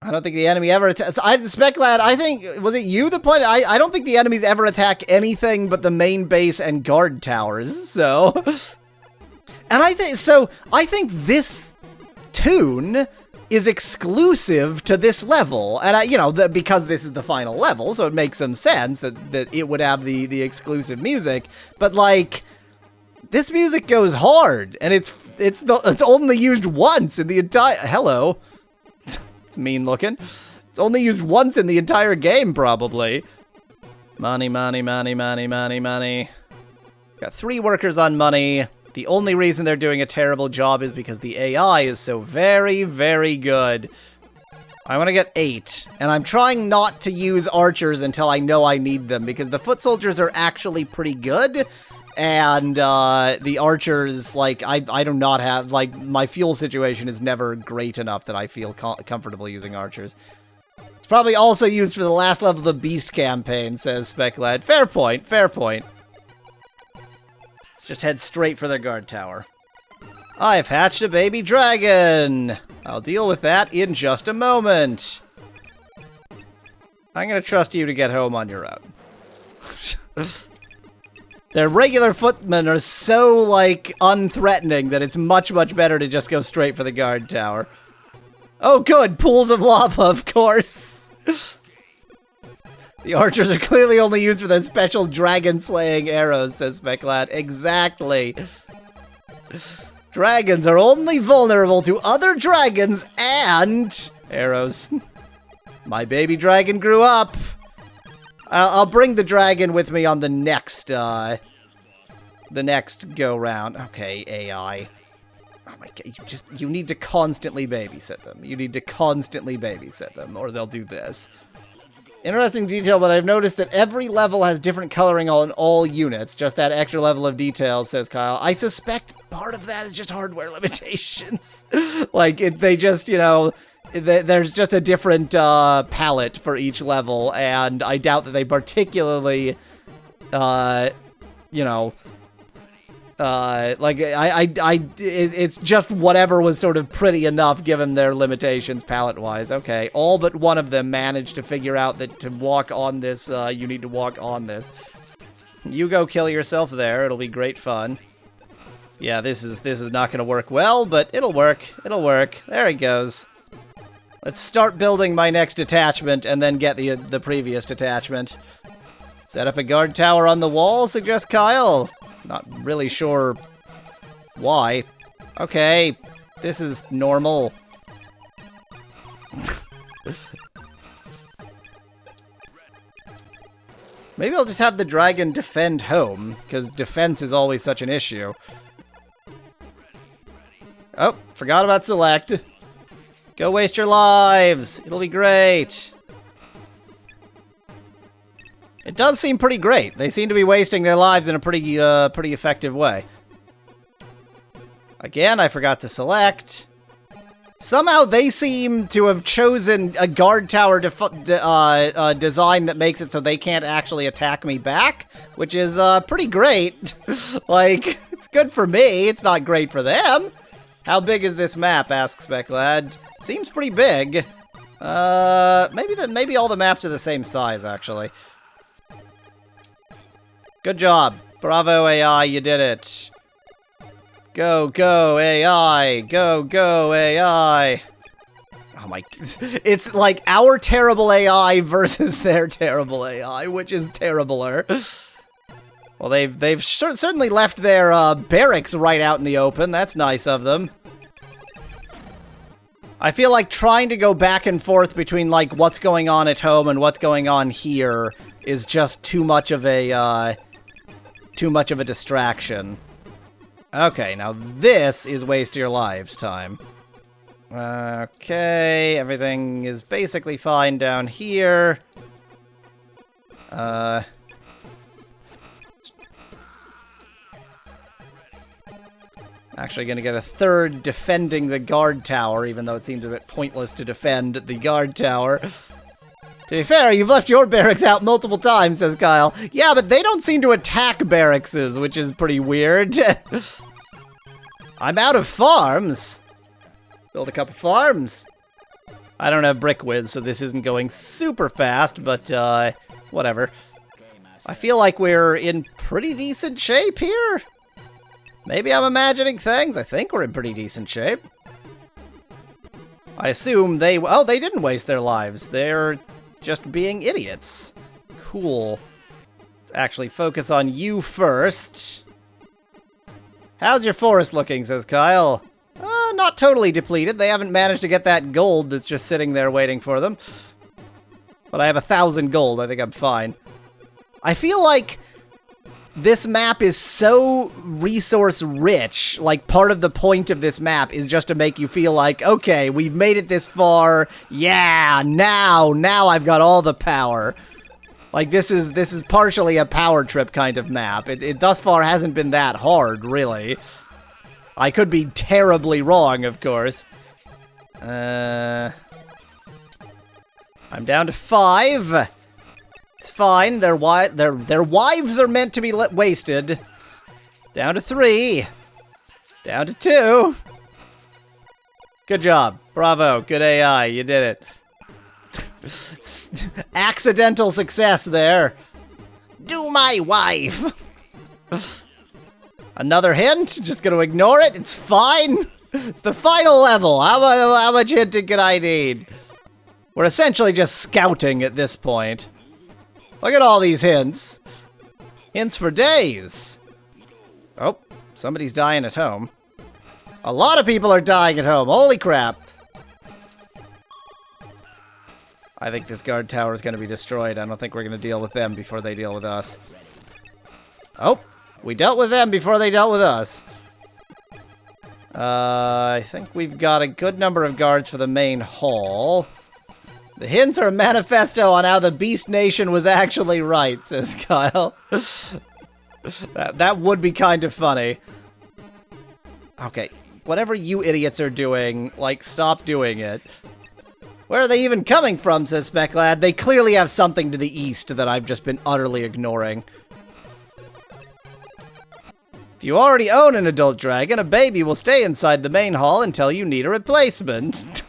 I don't think the enemy ever attacks. Speclad, I think, was it you that pointed? I don't think the enemies ever attack anything but the main base and guard towers, so. And I think this tune is exclusive to this level. And, you know, because this is the final level, so it makes some sense that it would have the exclusive music. But, like, this music goes hard, and it's only used once in the entire... Hello. It's mean looking. It's only used once in the entire game, probably. Money, money, money, money, money, money. Got 3 workers on money. The only reason they're doing a terrible job is because the AI is so very, very good. I want to get 8. And I'm trying not to use archers until I know I need them, because the foot soldiers are actually pretty good. And, the archers, like, I do not have, like, my fuel situation is never great enough that I feel comfortable using archers. It's probably also used for the last level of the Beast campaign, says Speclad. Fair point, fair point. Let's just head straight for their guard tower. I've hatched a baby dragon! I'll deal with that in just a moment. I'm gonna trust you to get home on your own. Their regular footmen are so, like, unthreatening that it's much, much better to just go straight for the guard tower. Oh, good! Pools of lava, of course! The archers are clearly only used for the special dragon-slaying arrows, says Speclad. Exactly. Dragons are only vulnerable to other dragons and... arrows. My baby dragon grew up! I'll bring the dragon with me on the next go-round. Okay, AI. Oh my god, you need to constantly babysit them. You need to constantly babysit them, or they'll do this. Interesting detail, but I've noticed that every level has different coloring on all units. Just that extra level of detail, says Kyle. I suspect part of that is just hardware limitations. Like, they just, you know... There's just a different palette for each level, and I doubt that they particularly, you know, like, it's just whatever was sort of pretty enough given their limitations palette-wise. Okay, all but one of them managed to figure out that to walk on this, you need to walk on this. You go kill yourself there, it'll be great fun. Yeah, this is not gonna work well, but it'll work, there it goes. Let's start building my next detachment and then get the previous detachment. Set up a guard tower on the wall, suggests Kyle. Not really sure why. Okay, this is normal. Maybe I'll just have the dragon defend home, because defense is always such an issue. Oh, forgot about select. Go waste your lives! It'll be great! It does seem pretty great. They seem to be wasting their lives in a pretty effective way. Again, I forgot to select. Somehow they seem to have chosen a guard tower design that makes it so they can't actually attack me back, which is pretty great. Like, it's good for me, it's not great for them. How big is this map, asks Speclad. Seems pretty big. Maybe all the maps are the same size, actually. Good job. Bravo, AI, you did it. Go, go, AI. Go, go, AI. Oh my... It's like our terrible AI versus their terrible AI, which is terribler. Well, they've certainly left their barracks right out in the open. That's nice of them. I feel like trying to go back and forth between, like, what's going on at home and what's going on here is just too much of a distraction. Okay, now this is waste your lives time. Okay, everything is basically fine down here. Actually gonna get a third defending the guard tower, even though it seems a bit pointless to defend the guard tower. To be fair, you've left your barracks out multiple times, says Kyle. Yeah, but they don't seem to attack barracks, which is pretty weird. I'm out of farms. Build a couple farms. I don't have Brick Whiz, so this isn't going super fast, but whatever. I feel like we're in pretty decent shape here. Maybe I'm imagining things. I think we're in pretty decent shape. I assume they... Oh, they didn't waste their lives. They're just being idiots. Cool. Let's actually focus on you first. How's your forest looking, says Kyle. Not totally depleted. They haven't managed to get that gold that's just sitting there waiting for them. But I have 1,000 gold. I think I'm fine. I feel like this map is so resource rich. Like, part of the point of this map is just to make you feel like, okay, we've made it this far. Yeah, now I've got all the power. Like, this is partially a power trip kind of map. It thus far hasn't been that hard, really. I could be terribly wrong, of course. I'm down to 5. It's fine. Their wives are meant to be wasted. Down to 3. Down to 2. Good job. Bravo. Good AI. You did it. Accidental success there. Do my wife. Another hint? Just gonna ignore it? It's fine. It's the final level. How much hinting can I need? We're essentially just scouting at this point. Look at all these hints. Hints for days. Oh, somebody's dying at home. A lot of people are dying at home. Holy crap. I think this guard tower is going to be destroyed. I don't think we're going to deal with them before they deal with us. Oh, we dealt with them before they dealt with us. I think we've got a good number of guards for the main hall. The hints are a manifesto on how the Beast Nation was actually right, says Kyle. That would be kind of funny. Okay, whatever you idiots are doing, like, stop doing it. Where are they even coming from, says Specklad? They clearly have something to the east that I've just been utterly ignoring. If you already own an adult dragon, a baby will stay inside the main hall until you need a replacement.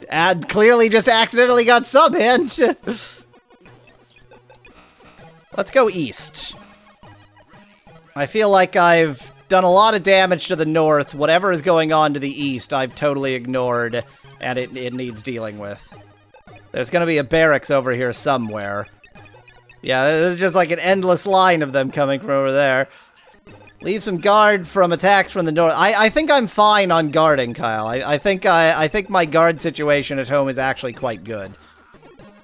And clearly just accidentally got some hint. Let's go east. I feel like I've done a lot of damage to the north. Whatever is going on to the east, I've totally ignored, and it needs dealing with. There's gonna be a barracks over here somewhere. Yeah, there's just like an endless line of them coming from over there. Leave some guard from attacks from the north. I think I'm fine on guarding, Kyle. I think my guard situation at home is actually quite good.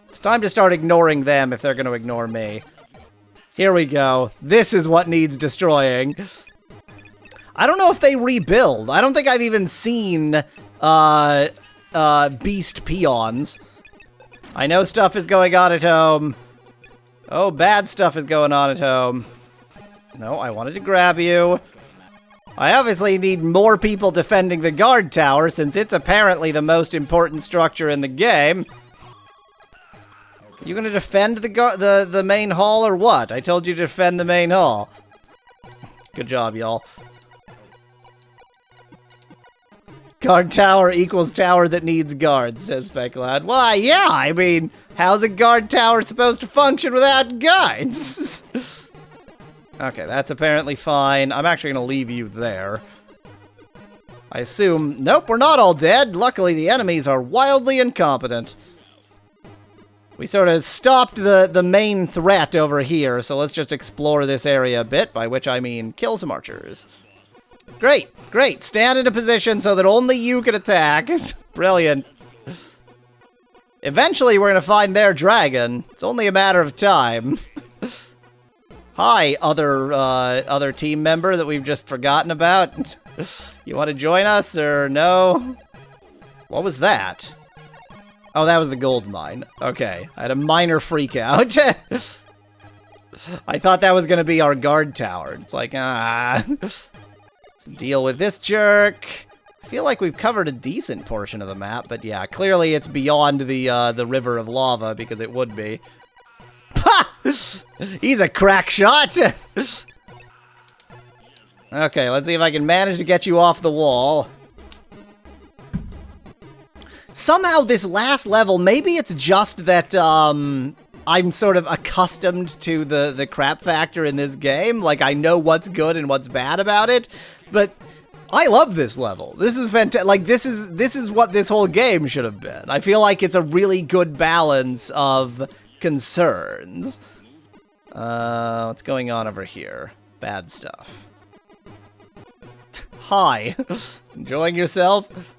It's time to start ignoring them if they're going to ignore me. Here we go. This is what needs destroying. I don't know if they rebuild. I don't think I've even seen beast peons. I know stuff is going on at home. Oh, bad stuff is going on at home. No, I wanted to grab you. I obviously need more people defending the guard tower, since it's apparently the most important structure in the game. You gonna defend the main hall or what? I told you to defend the main hall. Good job, y'all. Guard tower equals tower that needs guards, says Specklad. Why, yeah, I mean, how's a guard tower supposed to function without guards? Okay, that's apparently fine. I'm actually going to leave you there. I assume... Nope, we're not all dead. Luckily, the enemies are wildly incompetent. We sort of stopped the main threat over here, so let's just explore this area a bit, by which I mean kill some archers. Great, great. Stand in a position so that only you can attack. Brilliant. Eventually, we're going to find their dragon. It's only a matter of time. Hi, other team member that we've just forgotten about. You want to join us, or no? What was that? Oh, that was the gold mine. Okay, I had a minor freak out. I thought that was going to be our guard tower. It's like, let's deal with this jerk. I feel like we've covered a decent portion of the map, but yeah, clearly it's beyond the river of lava, because it would be. He's a crack shot! Okay, let's see if I can manage to get you off the wall. somehow this last level, maybe it's just that, I'm sort of accustomed to the crap factor in this game. Like, I know what's good and what's bad about it, but I love this level. This is fantastic. Like, this is what this whole game should have been. I feel like it's a really good balance of concerns. What's going on over here? Bad stuff. Hi. Enjoying yourself?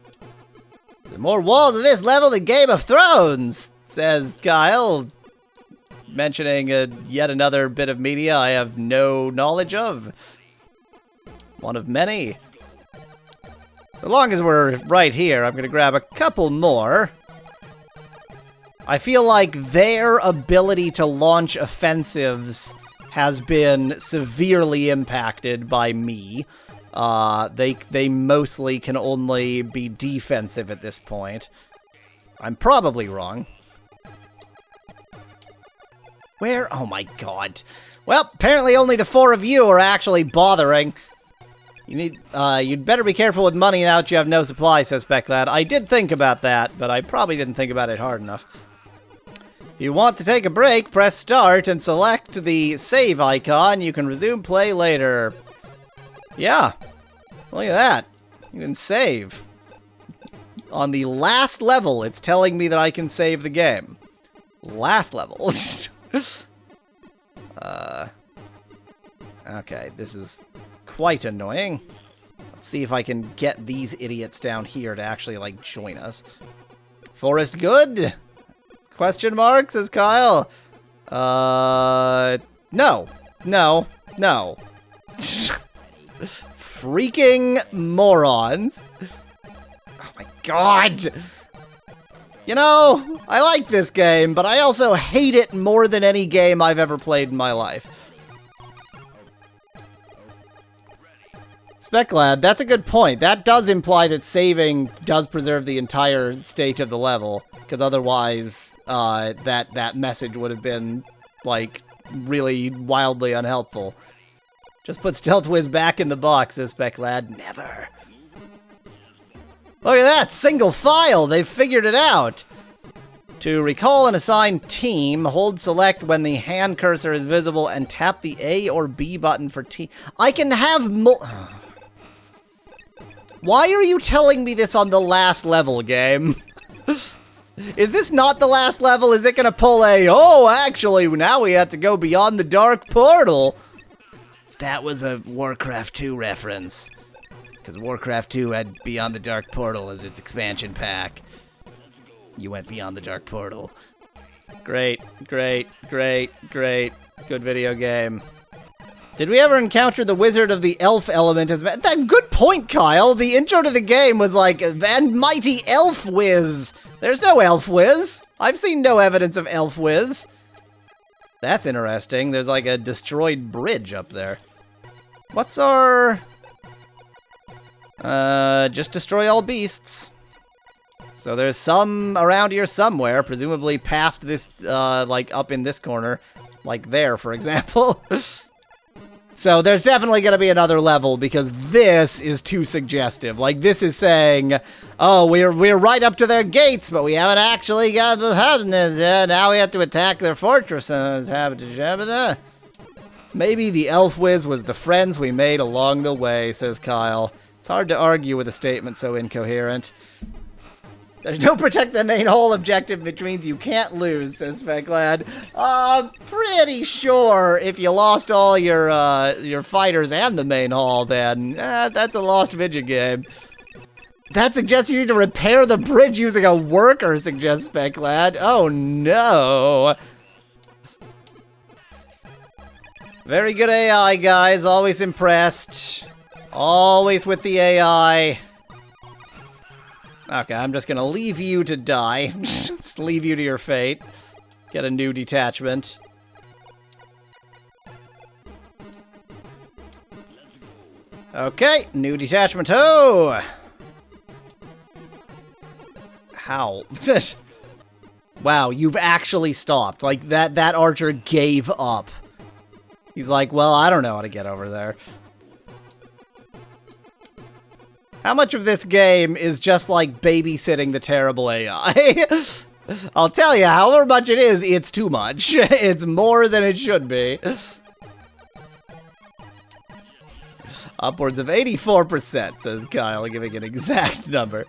There's more walls of this level than Game of Thrones, says Kyle, mentioning yet another bit of media I have no knowledge of. One of many. So long as we're right here, I'm going to grab a couple more. I feel like their ability to launch offensives has been severely impacted by me. They mostly can only be defensive at this point. I'm probably wrong. Where? Oh my god. Well, apparently only the 4 of you are actually bothering. You'd better be careful with money now that you have no supply, says Becklad. I did think about that, but I probably didn't think about it hard enough. If you want to take a break, press start and select the save icon. You can resume play later. Yeah. Look at that. You can save. On the last level, it's telling me that I can save the game. Last level. Okay, this is quite annoying. Let's see if I can get these idiots down here to actually, like, join us. Forest good? Question mark, says Kyle. No. No. No. Freaking morons. Oh my god. You know, I like this game, but I also hate it more than any game I've ever played in my life. Speclad, that's a good point. That does imply that saving does preserve the entire state of the level, because otherwise, that message would have been, like, really wildly unhelpful. Just put Stealth Whiz back in the box, says Speclad. Never. Look at that! Single file! They've figured it out! To recall an assigned team, hold select when the hand cursor is visible and tap the A or B button for team. I can have Why are you telling me this on the last level, game? Is this not the last level? Is it gonna pull a, oh, actually, now we have to go beyond the dark portal? That was a Warcraft 2 reference. Because Warcraft 2 had Beyond the Dark Portal as its expansion pack. You went beyond the dark portal. Great, great, great, great. Good video game. Did we ever encounter the Wizard of the Elf element as that? Good point, Kyle. The intro to the game was like, and mighty Elf Whiz. There's no Elf Whiz. I've seen no evidence of Elf Whiz. That's interesting. There's like a destroyed bridge up there. What's our... just destroy all beasts. So there's some around here somewhere, presumably past this, like up in this corner. Like there, for example. So there's definitely going to be another level because this is too suggestive. Like this is saying, oh, we're right up to their gates, but we haven't actually got the inhabitants yet. Now we have to attack their fortress. Maybe the Elf Whiz was the friends we made along the way, says Kyle. It's hard to argue with a statement so incoherent. There's no protect the main hole objective, which means you can't lose, says Speclad. Pretty sure if you lost all your fighters and the main hall, then that's a lost video game. That suggests you need to repair the bridge using a worker, suggests Speclad. Oh no. Very good AI, guys. Always impressed. Always with the AI. Okay, I'm just gonna leave you to die. Just leave you to your fate. Get a new detachment. Okay, new detachment. Oh! How? Wow, you've actually stopped. Like, that archer gave up. He's like, well, I don't know how to get over there. How much of this game is just like babysitting the terrible AI? I'll tell you, however much it is, it's too much. It's more than it should be. Upwards of 84%, says Kyle, giving an exact number.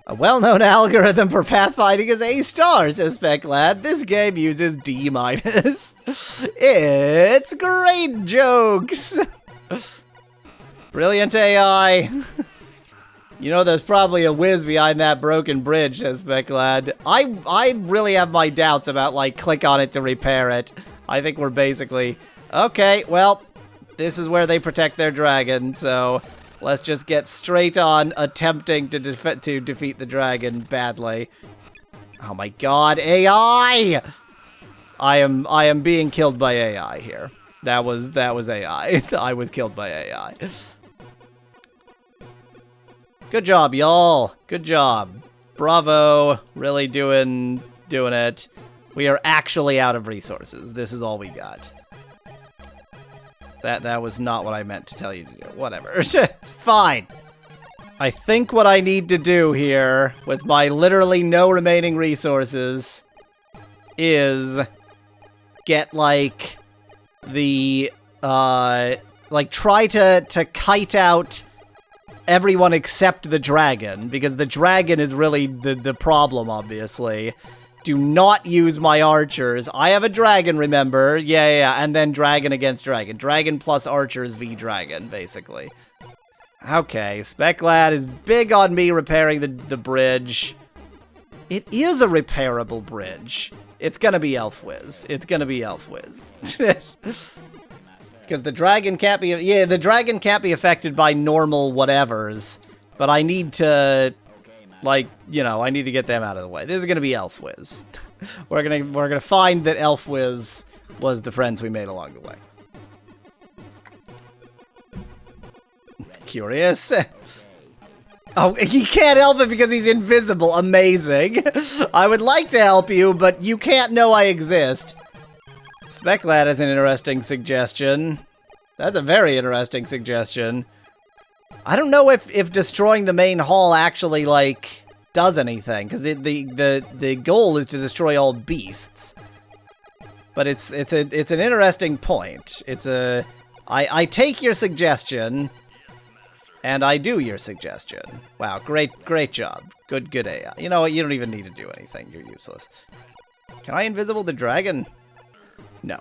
A well-known algorithm for pathfinding is A-star, says Speclad. This game uses D-. It's great jokes! Brilliant AI. You know, there's probably a whiz behind that broken bridge, says Speclad. I really have my doubts about, like, click on it to repair it. I think we're basically... Okay, well, this is where they protect their dragon, so... Let's just get straight on attempting to defeat the dragon badly. Oh my god, AI! I am being killed by AI here. That was AI. I was killed by AI. Good job, y'all. Good job. Bravo. Really doing it. We are actually out of resources. This is all we got. That was not what I meant to tell you to do. Whatever. It's fine. I think what I need to do here, with my literally no remaining resources, is get, like, the, like, try to kite out everyone except the dragon, because the dragon is really the problem, obviously. Do not use my archers. I have a dragon, remember? Yeah, and then dragon against dragon. Dragon plus archers v dragon, basically. Okay, Speclad is big on me repairing the bridge. It is a repairable bridge. It's gonna be Elfwiz. It's gonna be Elfwiz. Because the dragon can't be... Yeah, the dragon can't be affected by normal whatevers. But I need to... Like, you know, I need to get them out of the way. This is gonna be Elfwiz. We're gonna find that Elfwiz was the friends we made along the way. Curious. Oh, he can't help it because he's invisible. Amazing. I would like to help you, but you can't know I exist. Speclad is an interesting suggestion. That's a very interesting suggestion. I don't know if destroying the main hall actually, like, does anything, because the goal is to destroy all beasts. But it's an interesting point. I take your suggestion, and I do your suggestion. Wow, great job. Good AI. You know what, you don't even need to do anything. You're useless. Can I invisible the dragon? No.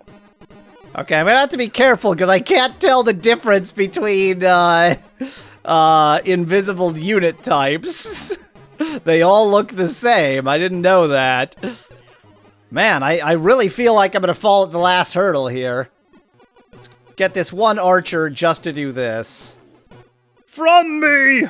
Okay, I'm gonna have to be careful, because I can't tell the difference between, invisible unit types. They all look the same. I didn't know that. Man, I really feel like I'm gonna fall at the last hurdle here. Let's get this one archer just to do this. From me!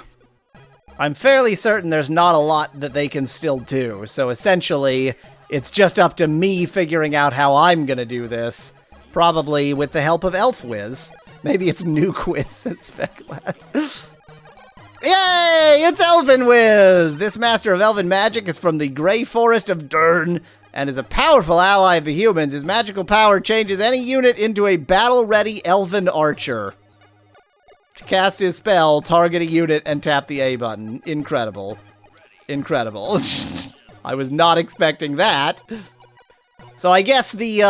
I'm fairly certain there's not a lot that they can still do, so essentially, it's just up to me figuring out how I'm gonna do this. Probably with the help of Elfwiz. Maybe it's Nukewiz, says Speclad. Yay! It's Elvenwiz! This master of elven magic is from the Grey Forest of Dern, and is a powerful ally of the humans. His magical power changes any unit into a battle-ready elven archer. To cast his spell, target a unit and tap the A button. Incredible. Incredible. I was not expecting that. So I guess the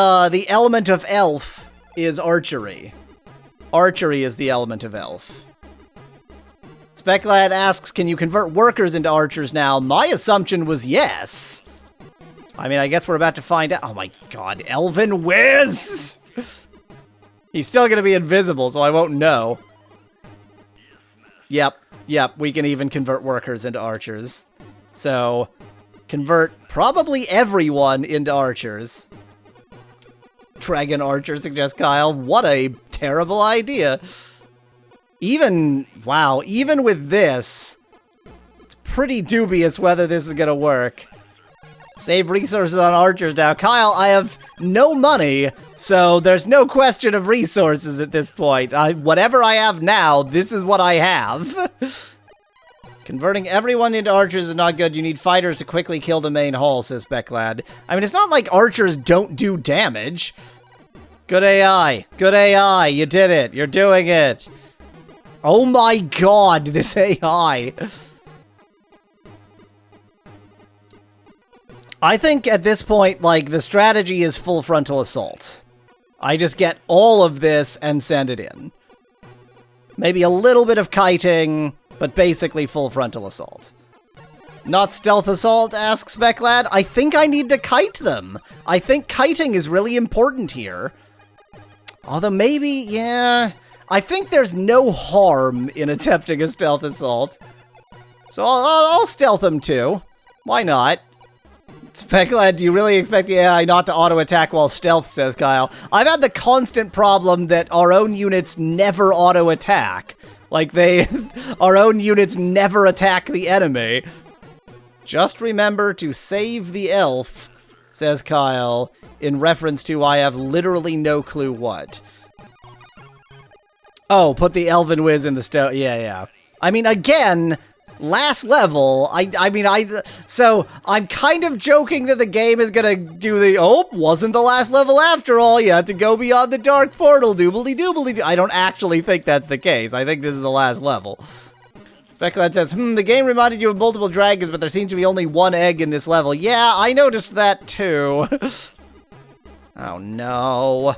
element of elf is archery. Archery is the element of elf. Speclad asks, can you convert workers into archers now? My assumption was yes. I mean, I guess we're about to find out. Oh my god, Elvenwiz! He's still gonna be invisible, so I won't know. Yep, we can even convert workers into archers. So, convert probably everyone into archers. Dragon archer, suggests Kyle. What a terrible idea. Wow, even with this, it's pretty dubious whether this is gonna work. Save resources on archers now. Kyle, I have no money, so there's no question of resources at this point. Whatever I have now, this is what I have. Converting everyone into archers is not good. You need fighters to quickly kill the main hall, says Speclad. I mean, it's not like archers don't do damage. Good AI. Good AI. You did it. You're doing it. Oh my god, this AI. I think at this point, like, the strategy is full frontal assault. I just get all of this and send it in. Maybe a little bit of kiting, but basically full frontal assault. Not stealth assault, asks Specklad. I think I need to kite them. I think kiting is really important here. Although maybe, yeah... I think there's no harm in attempting a stealth assault. So I'll stealth them too. Why not? Specklad, do you really expect the AI not to auto-attack while stealth, says Kyle. I've had the constant problem that our own units never auto-attack. Like, our own units never attack the enemy. Just remember to save the elf, says Kyle, in reference to I have literally no clue what. Oh, put the Elven Whiz in the stone. Yeah. I mean, again, last level, so I'm kind of joking that the game is gonna do the, oh, wasn't the last level after all, you had to go beyond the dark portal, doobly-doobly-doo. I don't actually think that's the case. I think this is the last level. Specklad says, the game reminded you of multiple dragons, but there seems to be only one egg in this level. Yeah, I noticed that too. Oh no.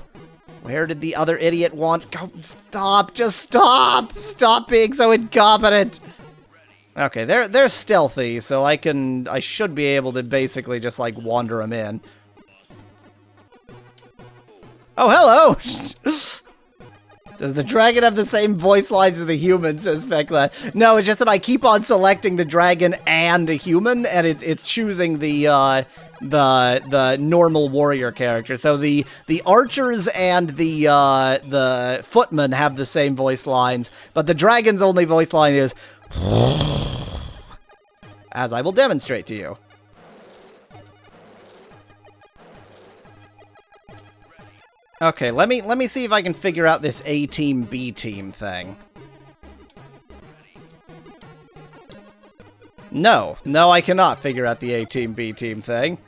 Where did the other idiot want? Go, stop, just stop! Stop being so incompetent! Okay, they're stealthy, so I should be able to basically just, like, wander them in. Oh, hello! Does the dragon have the same voice lines as the human, says Specklad? No, it's just that I keep on selecting the dragon and a human, and it's choosing the normal warrior character. So the archers and the footmen have the same voice lines, but the dragon's only voice line is as I will demonstrate to you. Okay, let me see if I can figure out this A team B team thing. No, I cannot figure out the A team B team thing.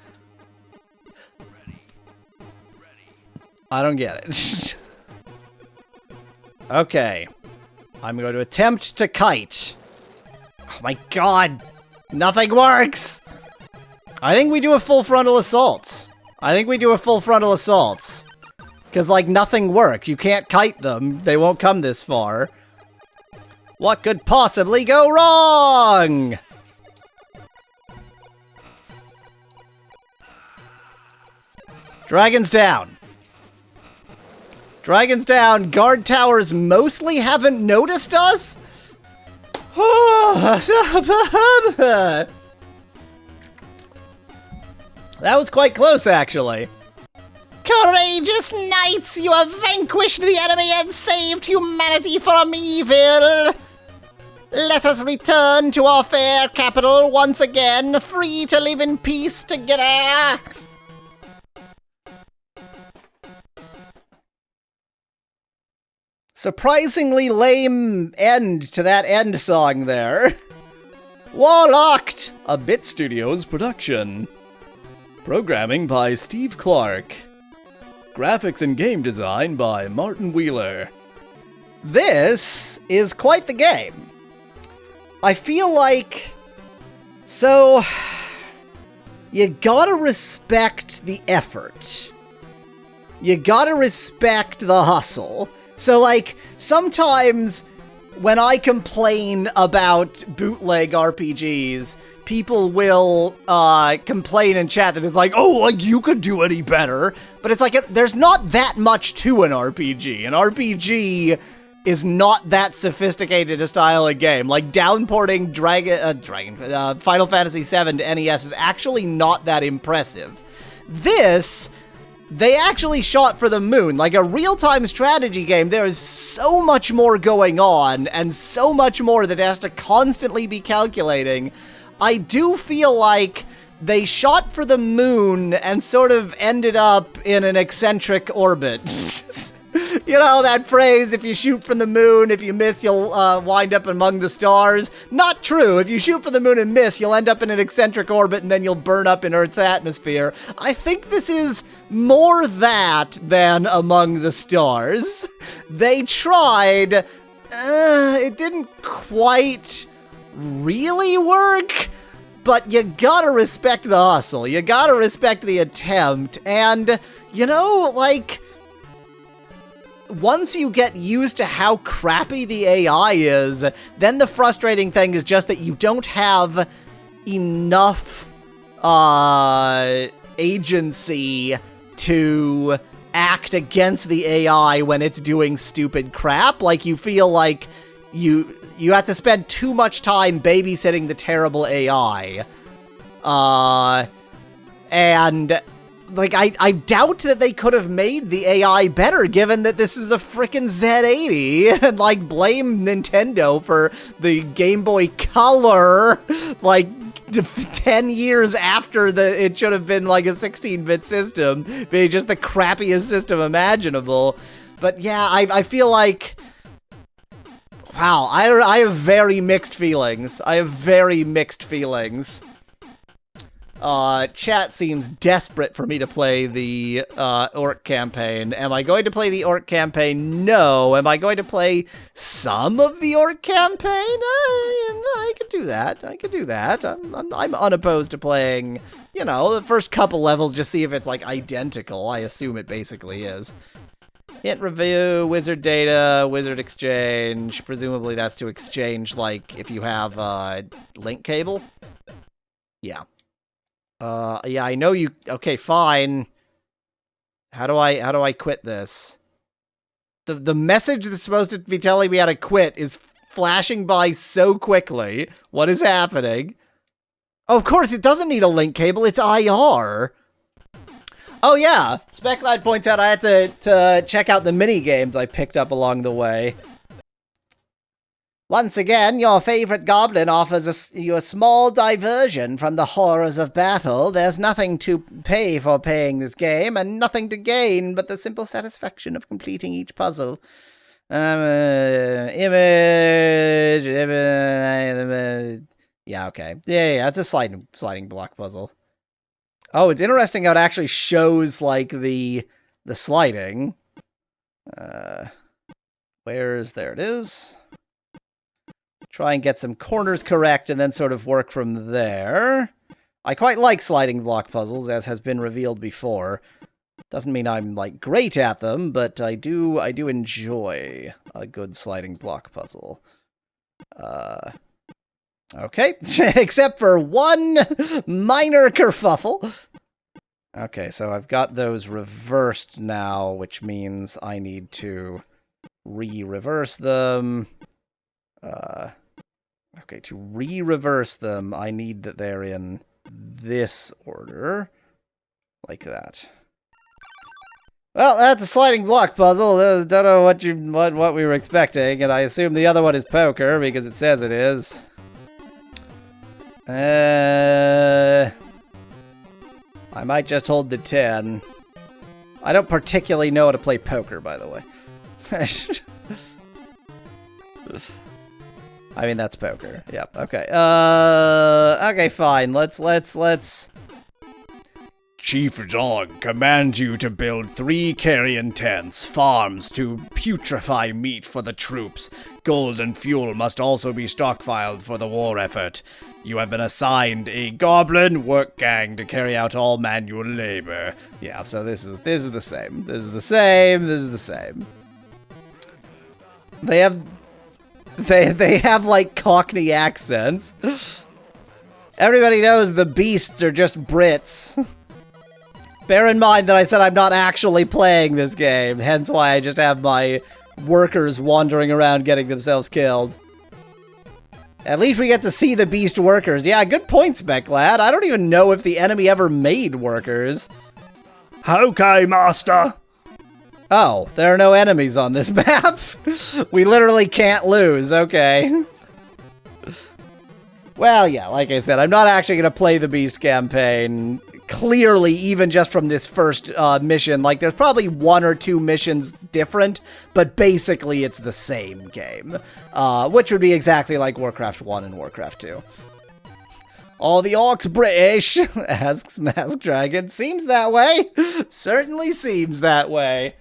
I don't get it. Okay. I'm going to attempt to kite. Oh my god. Nothing works. I think we do a full frontal assault. Because, like, nothing works. You can't kite them. They won't come this far. What could possibly go wrong? Dragons down. Dragons down. Guard towers mostly haven't noticed us? That was quite close, actually. Courageous knights, you have vanquished the enemy and saved humanity from evil. Let us return to our fair capital once again, free to live in peace together. Surprisingly lame end to that end song there. Warlocked, a Bit Studios production. Programming by Steve Clark. Graphics and game design by Martin Wheeler. This is quite the game. I feel like... So... You gotta respect the effort. You gotta respect the hustle. So, like, sometimes when I complain about bootleg RPGs, people will complain in chat that it's like, oh, like, you could do any better. But it's like, there's not that much to an RPG. An RPG is not that sophisticated a style of game. Like, downporting Final Fantasy VII to NES is actually not that impressive. This... They actually shot for the moon. Like a real-time strategy game, there is so much more going on, and so much more that has to constantly be calculating. I do feel like they shot for the moon and sort of ended up in an eccentric orbit. You know, that phrase, if you shoot from the moon, if you miss, you'll wind up among the stars. Not true. If you shoot for the moon and miss, you'll end up in an eccentric orbit and then you'll burn up in Earth's atmosphere. I think this is more that than among the stars. They tried, it didn't quite really work, but you gotta respect the hustle. You gotta respect the attempt, and, you know, like, once you get used to how crappy the AI is, then the frustrating thing is just that you don't have enough agency to act against the AI when it's doing stupid crap. Like, you feel like you have to spend too much time babysitting the terrible AI. And like, I doubt that they could have made the AI better, given that this is a frickin' Z80, and, like, blame Nintendo for the Game Boy Color, like, 10 years after it should have been, like, a 16-bit system, being just the crappiest system imaginable. But yeah, I feel like, wow, I have very mixed feelings. Chat seems desperate for me to play the Orc campaign. Am I going to play the Orc campaign? No. Am I going to play some of the Orc campaign? I could do that. I'm unopposed to playing, you know, the first couple levels, just see if it's, like, identical. I assume it basically is. Hint review, wizard data, wizard exchange. Presumably that's to exchange, like, if you have link cable. Yeah. Yeah, I know you. Okay, fine. How do I quit this? The message that's supposed to be telling me how to quit is flashing by so quickly. What is happening? Oh, of course, it doesn't need a link cable. It's IR. Oh yeah, Speclad points out I had to check out the mini games I picked up along the way. Once again, your favorite goblin offers you a small diversion from the horrors of battle. There's nothing to pay for playing this game, and nothing to gain but the simple satisfaction of completing each puzzle. Image. Yeah, okay. Yeah, it's a sliding block puzzle. Oh, it's interesting how it actually shows, like, the sliding. There it is. Try and get some corners correct and then sort of work from there. I quite like sliding block puzzles, as has been revealed before. Doesn't mean I'm, like, great at them, but I do enjoy a good sliding block puzzle. Okay, except for one minor kerfuffle. Okay, so I've got those reversed now, which means I need to re-reverse them. Okay, to re-reverse them, I need that they're in this order. Like that. Well, that's a sliding block puzzle. Don't know what we were expecting, and I assume the other one is poker, because it says it is. I might just hold the 10. I don't particularly know how to play poker, by the way. I mean, that's poker. Yep, okay. Okay, fine. Let's... Chief Zog commands you to build 3 carrion tents, farms to putrefy meat for the troops. Gold and fuel must also be stockpiled for the war effort. You have been assigned a goblin work gang to carry out all manual labor. Yeah, so this is the same. This is the same. They have like Cockney accents. Everybody knows the beasts are just Brits. Bear in mind that I said I'm not actually playing this game, hence why I just have my workers wandering around getting themselves killed. At least we get to see the beast workers. Yeah, good point, Speclad. I don't even know if the enemy ever made workers. Okay, master. Oh, there are no enemies on this map. We literally can't lose, okay. Well, yeah, like I said, I'm not actually going to play the Beast campaign. Clearly, even just from this first mission, like, there's probably 1 or 2 missions different, but basically it's the same game. Which would be exactly like Warcraft 1 and Warcraft 2. All the orcs British? Asks Mask Dragon. Seems that way. Certainly seems that way.